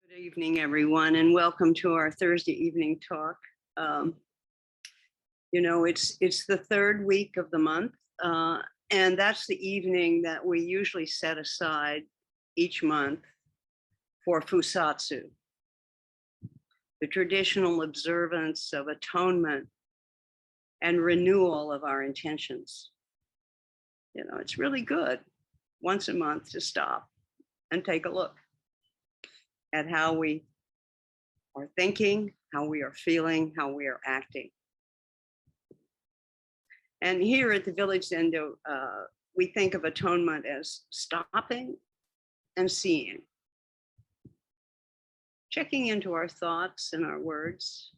Good evening, everyone, and welcome to our Thursday evening talk. It's the third week of the month, and that's the evening that we usually set aside each month for Fusatsu, the traditional observance of atonement and renewal of our intentions. It's really good once a month to stop and take a look at how we are thinking, how we are feeling, how we are acting. And here at the Village Zendo, we think of atonement as stopping and seeing, checking into our thoughts and our words,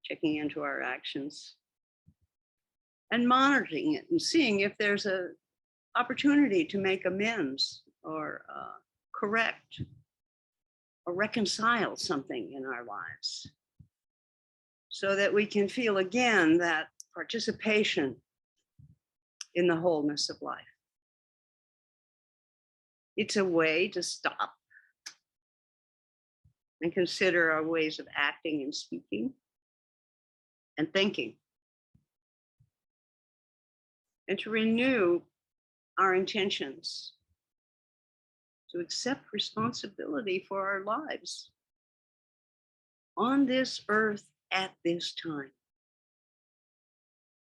checking into our actions, and monitoring it and seeing if there's an opportunity to make amends or correct or reconcile something in our lives so that we can feel again that participation in the wholeness of life. It's a way to stop and consider our ways of acting and speaking and thinking, and to renew our intentions, to accept responsibility for our lives on this earth at this time.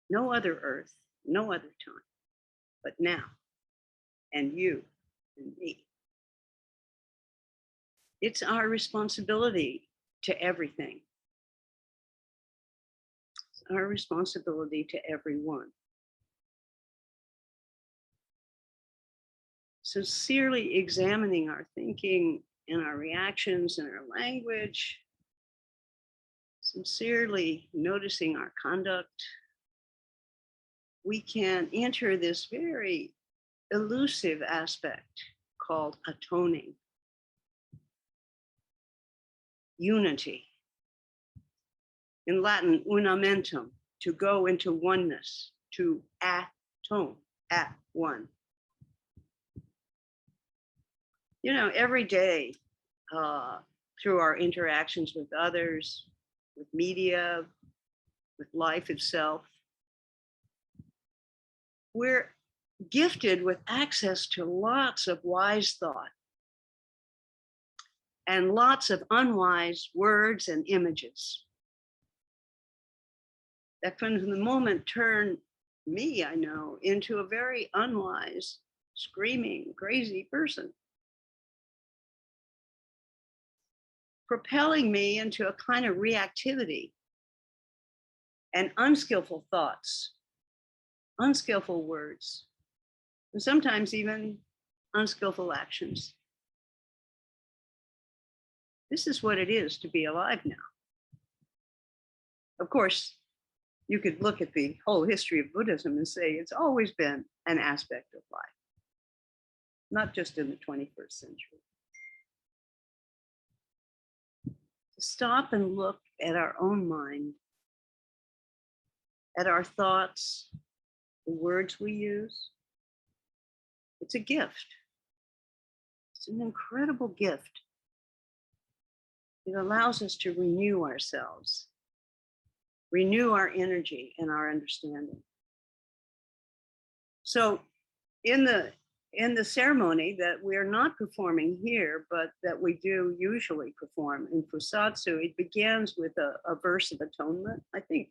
No other earth, no other time, but now, and you and me. It's our responsibility to everything. It's our responsibility to everyone. Sincerely examining our thinking and our reactions and our language, sincerely noticing our conduct, we can enter this very elusive aspect called atoning, unity. In Latin, unamentum, to go into oneness, to atone, at one. Every day, through our interactions with others, with media, with life itself, we're gifted with access to lots of wise thought and lots of unwise words and images that from the moment turn me, I know, into a very unwise, screaming, crazy person, propelling me into a kind of reactivity and unskillful thoughts, unskillful words, and sometimes even unskillful actions. This is what it is to be alive now. Of course, you could look at the whole history of Buddhism and say it's always been an aspect of life, not just in the 21st century. To stop and look at our own mind, at our thoughts, the words we use. It's a gift. It's an incredible gift. It allows us to renew ourselves, renew our energy and our understanding. So in the ceremony that we're not performing here, but that we do usually perform in Fusatsu, it begins with a verse of atonement. I think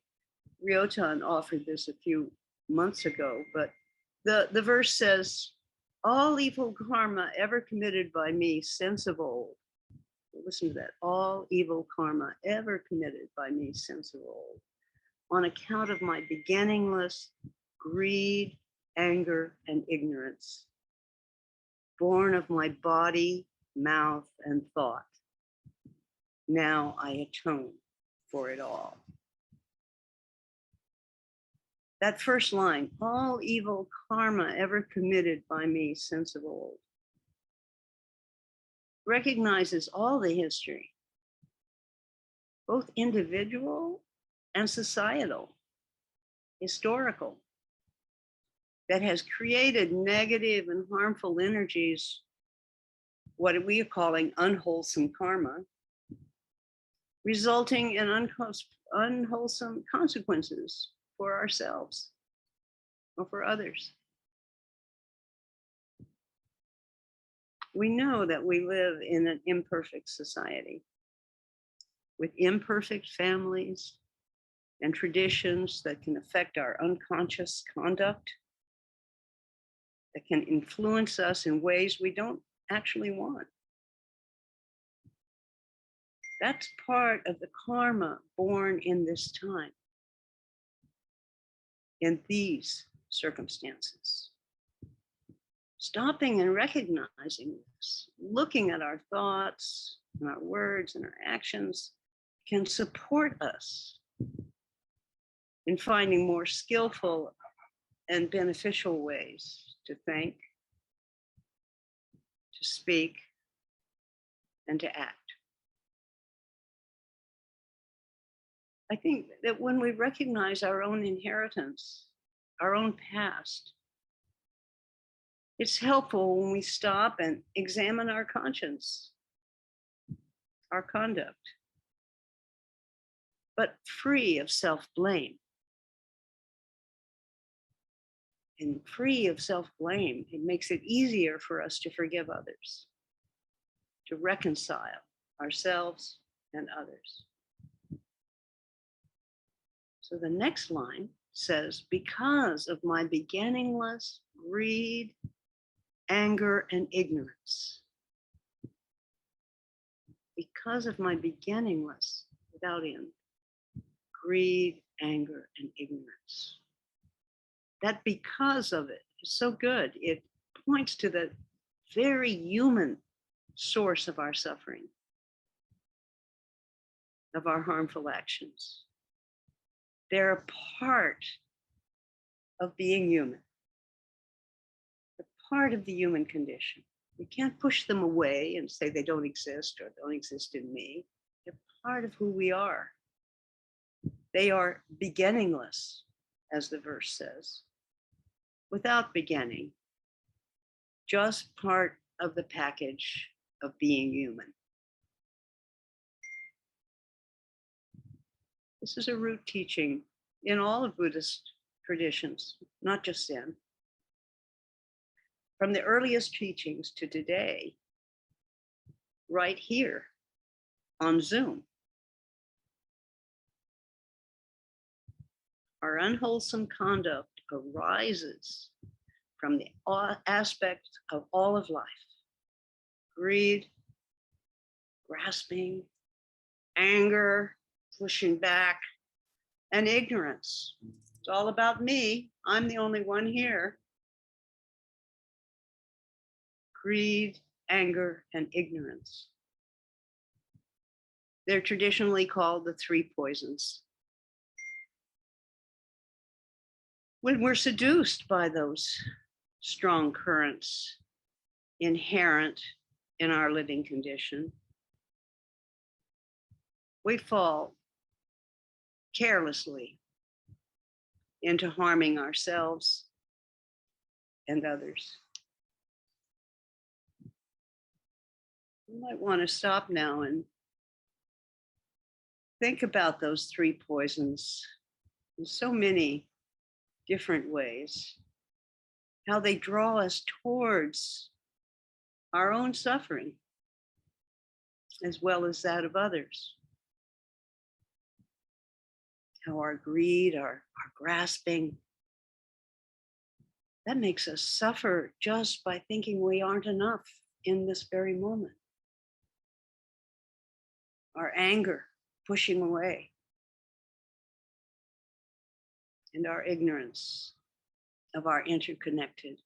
Ryotan offered this a few months ago, but the verse says, all evil karma ever committed by me since of old. Listen to that. All evil karma ever committed by me since of old, on account of my beginningless greed, anger, and ignorance, born of my body, mouth, and thought. Now I atone for it all. That first line, all evil karma ever committed by me since of old, recognizes all the history, both individual and societal, historical, that has created negative and harmful energies what we are calling unwholesome karma, resulting in unwholesome consequences for ourselves or for others. We know that we live in an imperfect society with imperfect families and traditions that can affect our unconscious conduct, that can influence us in ways we don't actually want. That's part of the karma born in this time, in these circumstances. Stopping and recognizing this, looking at our thoughts and our words and our actions can support us in finding more skillful and beneficial ways to think, to speak, and to act. I think that when we recognize our own inheritance, our own past, it's helpful when we stop and examine our conscience, our conduct, but free of self-blame. And free of self-blame, it makes it easier for us to forgive others, to reconcile ourselves and others. So the next line says, because of my beginningless greed, anger, and ignorance. Because of my beginningless, without end, greed, anger, and ignorance. That because of it is so good. It points to the very human source of our suffering, of our harmful actions. They're a part of being human, a part of the human condition. We can't push them away and say they don't exist or don't exist in me. They're part of who we are. They are beginningless, as the verse says, without beginning, just part of the package of being human. This is a root teaching in all of Buddhist traditions, not just Zen. From the earliest teachings to today, right here on Zoom. Our unwholesome conduct arises from the aspect of all of life: greed, grasping, anger, pushing back, and ignorance. It's all about me. I'm the only one here. Greed, anger, and ignorance. They're traditionally called the three poisons. When we're seduced by those strong currents inherent in our living condition, we fall carelessly into harming ourselves and others. You might want to stop now and think about those three poisons in so many different ways, how they draw us towards our own suffering as well as that of others. How our greed, our grasping, that makes us suffer just by thinking we aren't enough in this very moment. Our anger, pushing away, and our ignorance of our interconnected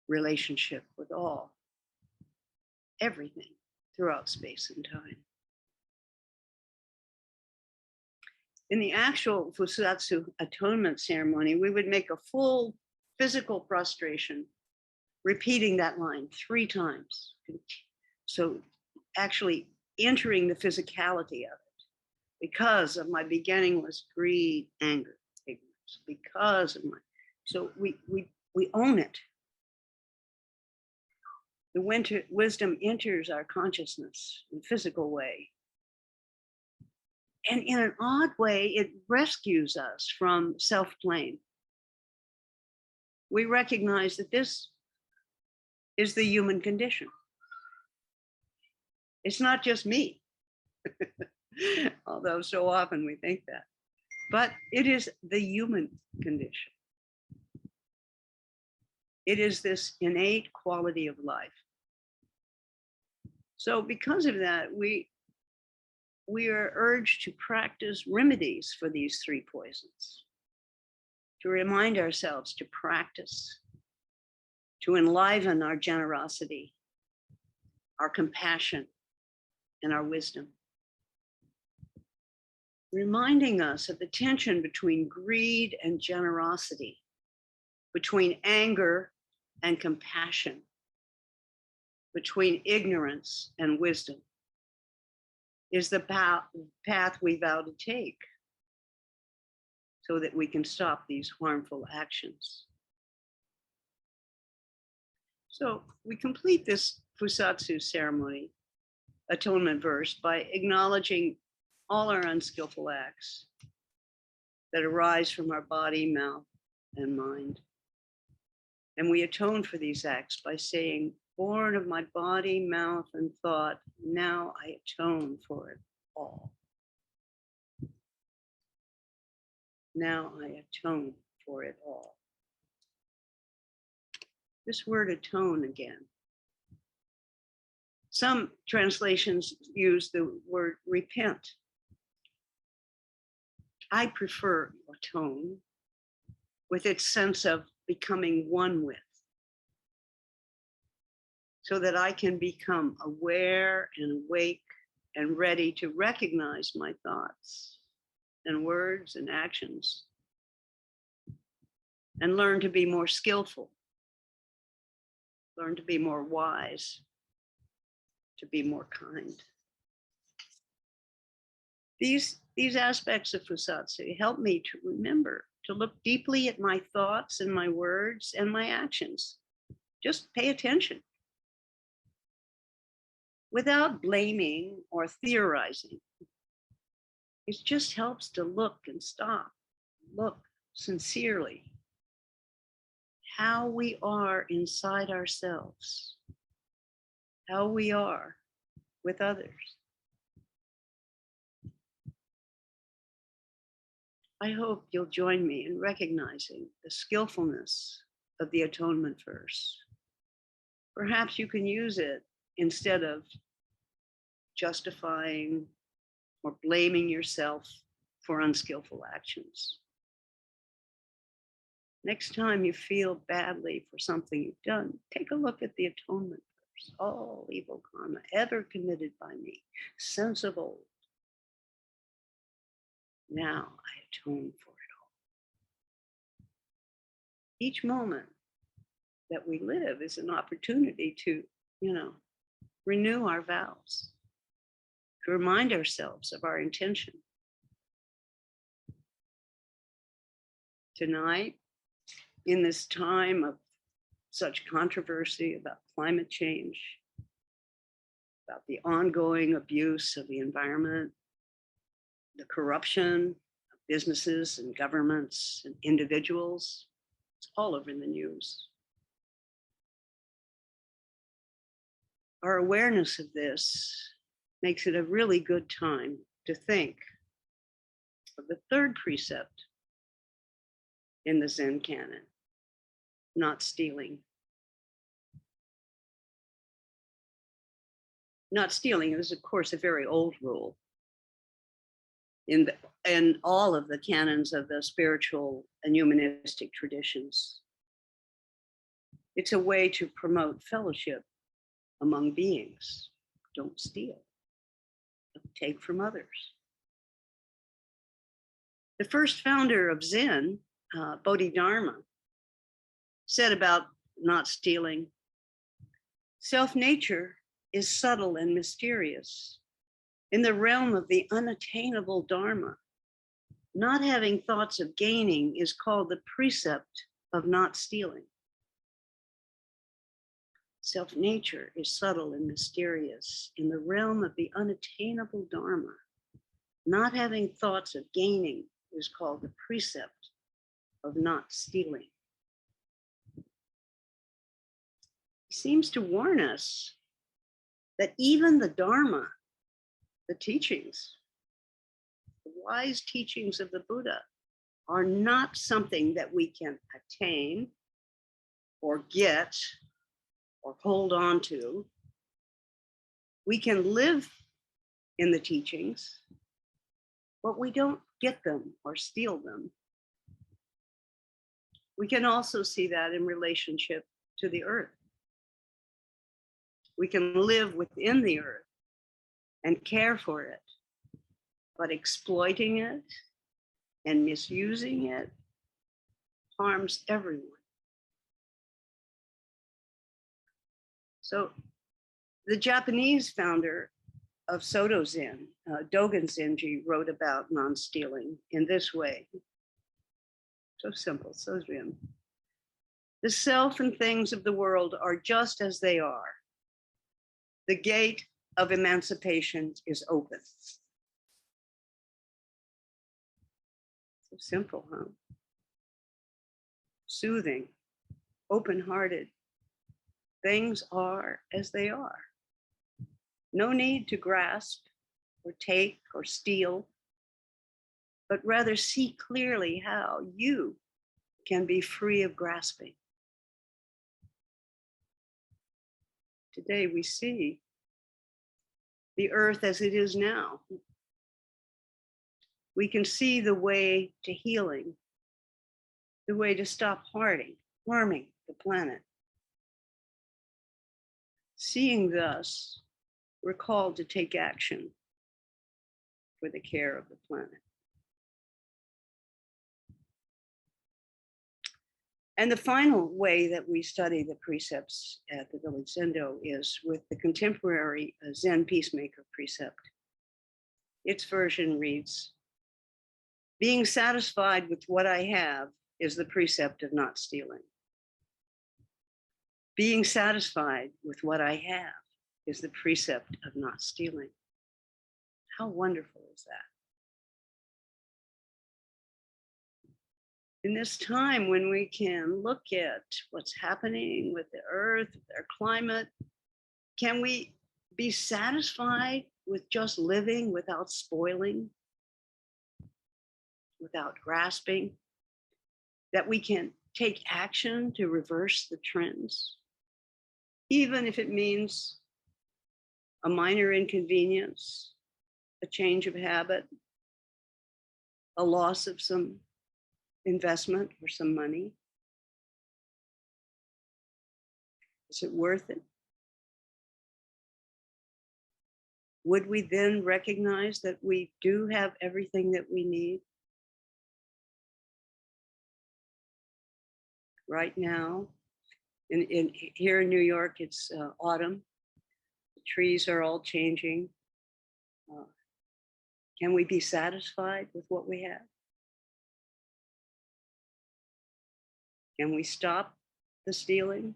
relationship with all, everything throughout space and time. In the actual Fusatsu atonement ceremony, we would make a full physical prostration, repeating that line 3 times. So actually entering the physicality of it. Because of my beginning was greed, anger, ignorance. Because of my, so we own it. The wisdom enters our consciousness in a physical way. And in an odd way, it rescues us from self-blame. We recognize that this is the human condition. It's not just me, although so often we think that, but it is the human condition. It is this innate quality of life. So because of that, we are urged to practice remedies for these three poisons, to remind ourselves to practice, to enliven our generosity, our compassion, and our wisdom. Reminding us of the tension between greed and generosity, between anger and compassion, between ignorance and wisdom, is the path we vow to take so that we can stop these harmful actions. So we complete this Fusatsu ceremony, atonement verse, by acknowledging all our unskillful acts that arise from our body, mouth, and mind. And we atone for these acts by saying, born of my body, mouth, and thought, now I atone for it all. Now I atone for it all. This word atone again. Some translations use the word repent. I prefer atone with its sense of becoming one with, so that I can become aware and awake and ready to recognize my thoughts and words and actions and learn to be more skillful, learn to be more wise, to be more kind. These aspects of Fusatsu help me to remember to look deeply at my thoughts and my words and my actions. Just pay attention without blaming or theorizing. It just helps to look and stop, look sincerely how we are inside ourselves, how we are with others. I hope you'll join me in recognizing the skillfulness of the atonement verse. Perhaps you can use it instead of justifying or blaming yourself for unskillful actions. Next time you feel badly for something you've done, take a look at the atonement verse. All evil karma ever committed by me, since of old, now I atone for it all. Each moment that we live is an opportunity to, renew our vows, to remind ourselves of our intention. Tonight, in this time of such controversy about climate change, about the ongoing abuse of the environment, the corruption of businesses and governments and individuals, it's all over in the news. Our awareness of this makes it a really good time to think of the third precept in the Zen canon, not stealing. Not stealing is, of course, a very old rule in all of the canons of the spiritual and humanistic traditions. It's a way to promote fellowship among beings. Don't steal. Don't take from others. The first founder of Zen, Dharma, said about not stealing, self-nature is subtle and mysterious. In the realm of the unattainable Dharma, not having thoughts of gaining is called the precept of not stealing. Self-nature is subtle and mysterious in the realm of the unattainable Dharma. Not having thoughts of gaining is called the precept of not stealing. He seems to warn us that even the Dharma, the teachings, the wise teachings of the Buddha, are not something that we can attain or get or hold on to. We can live in the teachings, but we don't get them or steal them. We can also see that in relationship to the earth. We can live within the earth and care for it, but exploiting it and misusing it harms everyone. So the Japanese founder of Soto Zen, Dogen Zenji, wrote about non-stealing in this way. So simple, so Zen. The self and things of the world are just as they are. The gate of emancipation is open. So simple, huh? Soothing, open-hearted. Things are as they are. No need to grasp or take or steal, but rather see clearly how you can be free of grasping. Today we see the earth as it is now. We can see the way to healing, the way to stop harming the planet. Seeing thus, we're called to take action for the care of the planet. And the final way that we study the precepts at the Village Zendo is with the contemporary Zen Peacemaker precept. Its version reads, being satisfied with what I have is the precept of not stealing. Being satisfied with what I have is the precept of not stealing. How wonderful is that? In this time when we can look at what's happening with the earth, our climate, can we be satisfied with just living without spoiling, without grasping, that we can take action to reverse the trends, even if it means a minor inconvenience, a change of habit, a loss of some investment or some money? Is it worth it? Would we then recognize that we do have everything that we need right now? Here in New York, it's autumn. The trees are all changing. Can we be satisfied with what we have? Can we stop the stealing,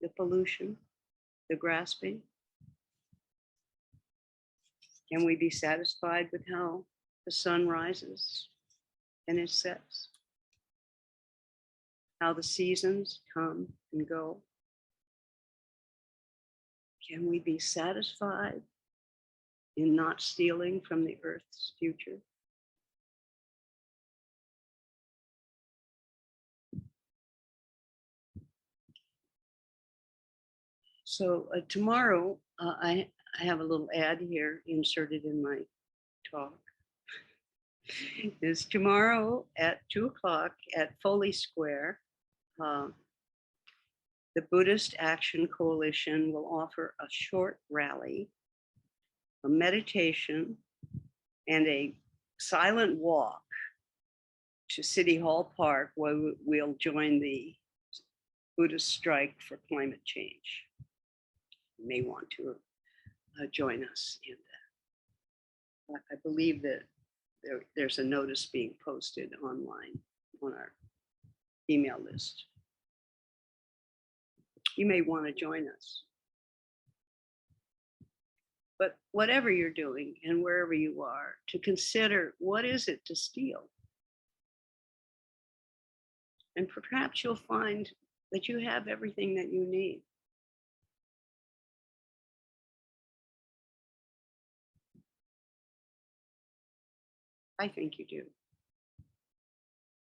the pollution, the grasping? Can we be satisfied with how the sun rises and it sets? How the seasons come and go? Can we be satisfied in not stealing from the earth's future? So tomorrow, I have a little ad here inserted in my talk. Is tomorrow at 2:00 at Foley Square. The Buddhist Action Coalition will offer a short rally, a meditation, and a silent walk to City Hall Park, where we'll join the Buddhist strike for climate change. You may want to join us in that. I believe that there's a notice being posted online on our email list. You may want to join us. But whatever you're doing and wherever you are, to consider what is it to steal? And perhaps you'll find that you have everything that you need. I think you do.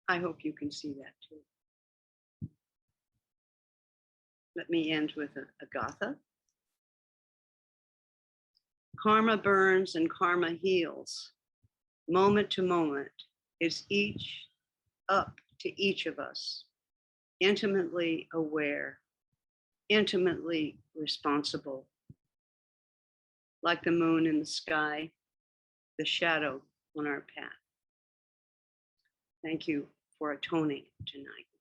I hope you can see that too. Let me end with a gatha. Karma burns and karma heals. Moment to moment, it's each up to each of us, intimately aware, intimately responsible, like the moon in the sky, the shadow on our path. Thank you for atoning tonight.